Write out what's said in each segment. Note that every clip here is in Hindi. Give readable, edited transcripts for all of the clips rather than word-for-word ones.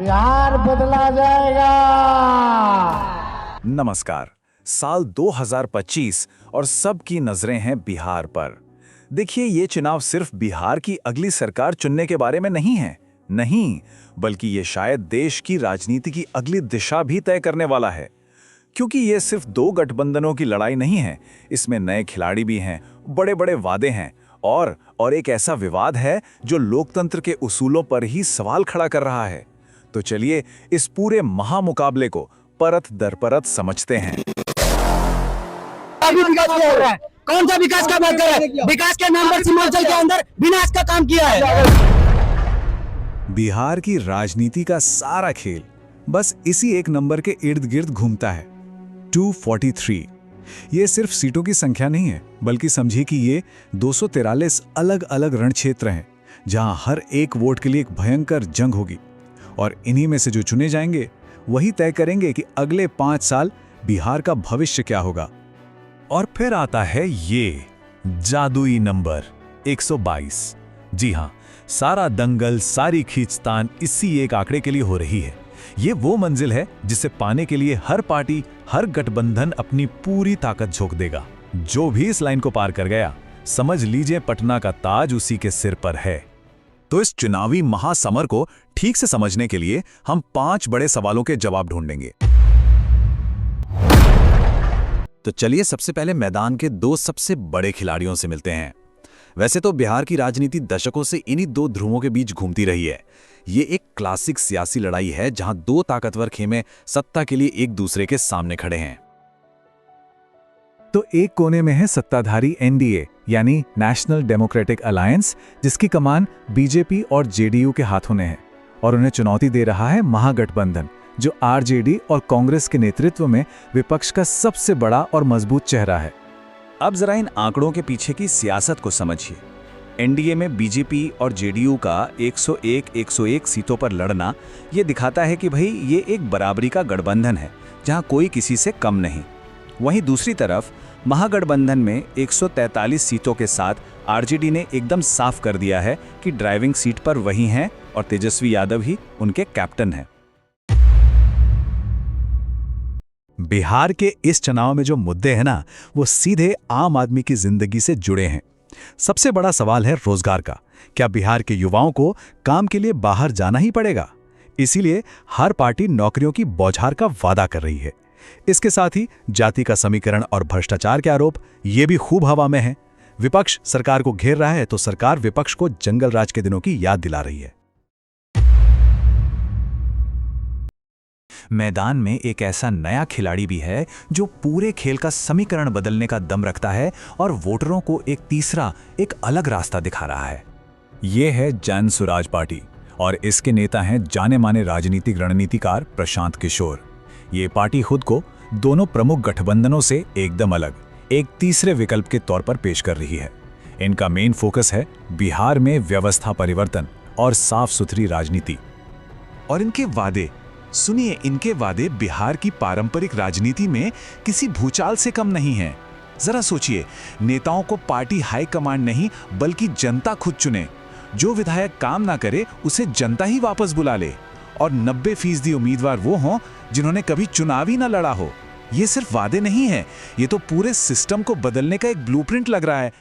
बिहार बदला जाएगा। नमस्कार। साल 2025 और सबकी नजरें हैं बिहार पर। देखिए, ये चुनाव सिर्फ बिहार की अगली सरकार चुनने के बारे में नहीं है, नहीं, बल्कि ये शायद देश की राजनीति की अगली दिशा भी तय करने वाला है। क्योंकि ये सिर्फ दो गठबंधनों की लड़ाई नहीं है, इसमें नए खिलाड़ी भी हैं, बड़े बड़े वादे हैं और एक ऐसा विवाद है जो लोकतंत्र के उसूलों पर ही सवाल खड़ा कर रहा है। तो चलिए इस पूरे महामुकाबले को परत दर परत समझते हैं। अभी विकास क्या हो रहा है? कौन सा विकास का बात कर रहा है? विकास के नाम पर सीमांचल के अंदर विनाश का काम किया है। बिहार की राजनीति का सारा खेल बस इसी एक नंबर के इर्द गिर्द घूमता है, 243। ये सिर्फ सीटों की संख्या नहीं है, बल्कि समझिए कि ये 243 अलग अलग रण क्षेत्र हैं, जहां हर एक वोट के लिए एक भयंकर जंग होगी। और इन्हीं में से जो चुने जाएंगे वही तय करेंगे कि अगले 5 साल बिहार का भविष्य क्या होगा। और फिर आता है ये जादुई नंबर 122। जी हां, सारा दंगल, सारी खींचतान इसी एक आंकड़े के लिए हो रही है। ये वो मंजिल है जिसे पाने के लिए हर पार्टी, हर गठबंधन अपनी पूरी ताकत झोंक देगा। जो भी इस लाइन को पार कर गया, समझ लीजिए पटना का ताज उसी के सिर पर है। तो इस चुनावी महासमर को ठीक से समझने के लिए हम 5 बड़े सवालों के जवाब ढूंढेंगे। तो चलिए सबसे पहले मैदान के 2 सबसे बड़े खिलाड़ियों से मिलते हैं। वैसे तो बिहार की राजनीति दशकों से इन्हीं 2 ध्रुवों के बीच घूमती रही है। ये एक क्लासिक सियासी लड़ाई है जहां 2 ताकतवर खेमे सत्ता के लिए एक दूसरे के सामने खड़े हैं। तो एक कोने में है सत्ताधारी एनडीए यानी नेशनल डेमोक्रेटिक अलायंस, जिसकी कमान बीजेपी और जेडीयू के हाथों में है, और उन्हें चुनौती दे रहा है महागठबंधन, जो आरजेडी और कांग्रेस के नेतृत्व में विपक्ष का सबसे बड़ा और मजबूत चेहरा है। अब जरा इन आंकड़ों के पीछे की सियासत को समझिए। एनडीए में बीजेपी और जेडीयू का 101 सीटों पर लड़ना ये दिखाता है कि भाई ये एक बराबरी का गठबंधन है, जहां कोई किसी से कम नहीं। वहीं दूसरी तरफ महागठबंधन में 143 सीटों के साथ आरजेडी ने एकदम साफ कर दिया है कि ड्राइविंग सीट पर वही हैं और तेजस्वी यादव ही उनके कैप्टन हैं। बिहार के इस चुनाव में जो मुद्दे हैं ना, वो सीधे आम आदमी की जिंदगी से जुड़े हैं। सबसे बड़ा सवाल है रोजगार का। क्या बिहार के युवाओं को काम के लिए बाहर जाना ही पड़ेगा? इसीलिए हर पार्टी नौकरियों की बौछार का वादा कर रही है। इसके साथ ही जाति का समीकरण और भ्रष्टाचार के आरोप ये भी खूब हवा में हैं। विपक्ष सरकार को घेर रहा है तो सरकार विपक्ष को जंगल राज के दिनों की याद दिला रही है। मैदान में एक ऐसा नया खिलाड़ी भी है जो पूरे खेल का समीकरण बदलने का दम रखता है और वोटरों को एक तीसरा, एक अलग रास्ता दिखा रहा है। ये है जन स्वराज पार्टी और इसके नेता हैं जाने माने राजनीतिक रणनीतिकार प्रशांत किशोर। ये पार्टी खुद को दोनों प्रमुख गठबंधनों से एकदम अलग, एक तीसरे विकल्प के तौर पर पेश कर रही है। इनका मेन फोकस है बिहार में व्यवस्था परिवर्तन और साफ सुथरी राजनीति। और इनके वादे, सुनिए, इनके वादे बिहार की पारंपरिक राजनीति में किसी भूचाल से कम नहीं हैं। जरा सोचिए, नेताओं को पार्टी हाईकमांड नहीं बल्कि जनता खुद चुने। जो विधायक काम ना करे उसे जनता ही वापस बुला ले, और 90% उम्मीदवार वो हों जिन्होंने कभी चुनाव ही ना लड़ा हो। ये सिर्फ वादे नहीं है, ये तो पूरे सिस्टम को बदलने का एक ब्लूप्रिंट लग रहा है।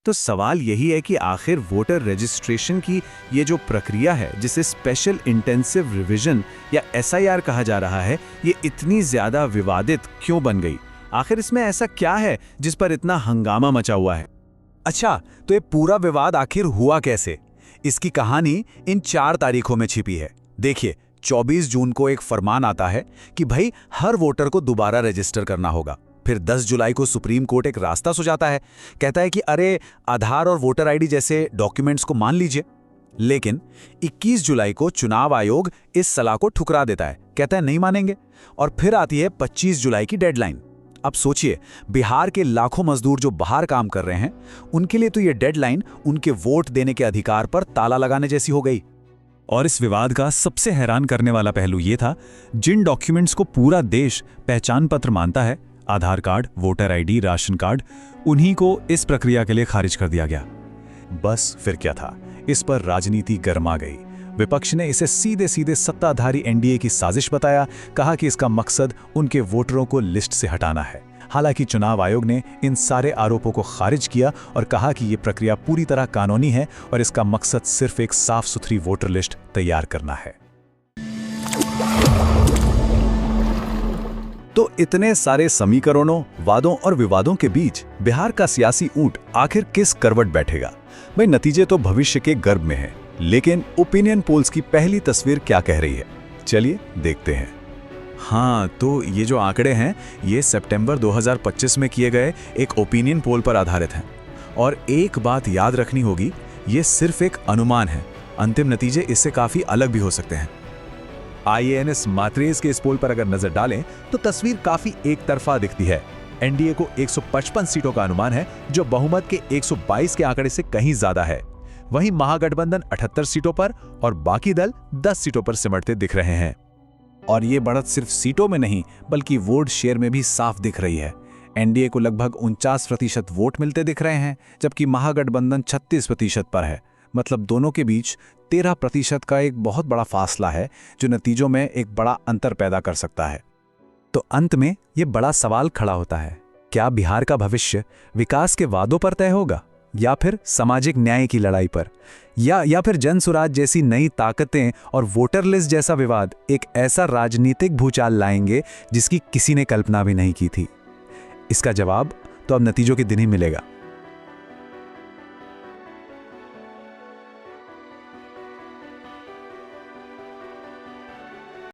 तो सवाल यही है कि आखिर वोटर रजिस्ट्रेशन की ये जो प्रक्रिया है, जिसे स्पेशल इंटेंसिव रिवीजन या एसआईआर कहा जा रहा है, ये इतनी ज्यादा विवादित क्यों बन गई? आखिर इसमें ऐसा क्या है जिस पर इतना हंगामा मचा हुआ है? अच्छा, तो ये पूरा विवाद आखिर हुआ कैसे? इसकी कहानी इन 4 तारीखों में छिपी है। देखिए, 24 जून को एक फरमान आता है कि भाई हर वोटर को दोबारा रजिस्टर करना होगा। फिर 10 जुलाई को सुप्रीम कोर्ट एक रास्ता सुझाता है, कहता है कि अरे आधार और वोटर आईडी जैसे डॉक्यूमेंट्स को मान लीजिए। लेकिन 21 जुलाई को चुनाव आयोग इस सलाह को ठुकरा देता है, कहता है नहीं मानेंगे। और फिर आती है 25 जुलाई की डेडलाइन। अब सोचिए, बिहार के लाखों मजदूर जो बाहर काम कर रहे हैं, उनके लिए तो ये डेडलाइन उनके वोट देने के अधिकार पर ताला लगाने जैसी हो गई। और इस विवाद का सबसे हैरान करने वाला पहलू ये था, जिन डॉक्यूमेंट्स को पूरा देश पहचान पत्र मानता है, Aadhaar card, voter ID, ration card, उन्हीं को इस प्रक्रिया के लिए खारिज कर दिया गया। बस फिर क्या था, इस पर राजनीति गर्मा गई। विपक्ष ने इसे सीधे सीधे सत्ताधारी एनडीए की साजिश बताया, कहा कि इसका मकसद उनके वोटरों को लिस्ट से हटाना है। हालांकि चुनाव आयोग ने इन सारे आरोपों को खारिज किया और कहा कि ये प्रक्रिया पूरी तरह कानूनी है और इसका मकसद सिर्फ एक साफ सुथरी वोटर लिस्ट तैयार करना है। तो इतने सारे समीकरणों, वादों और विवादों के बीच बिहार का सियासी ऊंट आखिर किस करवट बैठेगा? भाई, नतीजे तो भविष्य के गर्भ में हैं, लेकिन ओपिनियन पोल्स की पहली तस्वीर क्या कह रही है, चलिए देखते हैं। हाँ, तो ये जो आंकड़े हैं ये सितंबर 2025 में किए गए एक ओपिनियन पोल पर आधारित हैं। और एक बात याद रखनी होगी, ये सिर्फ एक अनुमान है, अंतिम नतीजे इससे काफ़ी अलग भी हो सकते हैं। IANS मात्रेस के इस पोल पर अगर नजर डालें तो तस्वीर काफ़ी एक तरफा दिखती है। एनडीए को 155 सीटों का अनुमान है, जो बहुमत के 122 के आंकड़े से कहीं ज़्यादा है। वहीं महागठबंधन 78 सीटों पर और बाकी दल 10 सीटों पर सिमटते दिख रहे हैं। और ये बढ़त सिर्फ सीटों में नहीं बल्कि वोट शेयर में भी साफ दिख रही है। एनडीए को लगभग 49% वोट मिलते दिख रहे हैं, जबकि महागठबंधन 36% पर है। मतलब दोनों के बीच 13% का एक बहुत बड़ा फासला है, जो नतीजों में एक बड़ा अंतर पैदा कर सकता है। तो अंत में ये बड़ा सवाल खड़ा होता है, क्या बिहार का भविष्य विकास के वादों पर तय होगा या फिर सामाजिक न्याय की लड़ाई पर, या फिर जनसुराज जैसी नई ताकतें और वोटर लिस्ट जैसा विवाद एक ऐसा राजनीतिक भूचाल लाएंगे जिसकी किसी ने कल्पना भी नहीं की थी? इसका जवाब तो अब नतीजों के दिन ही मिलेगा।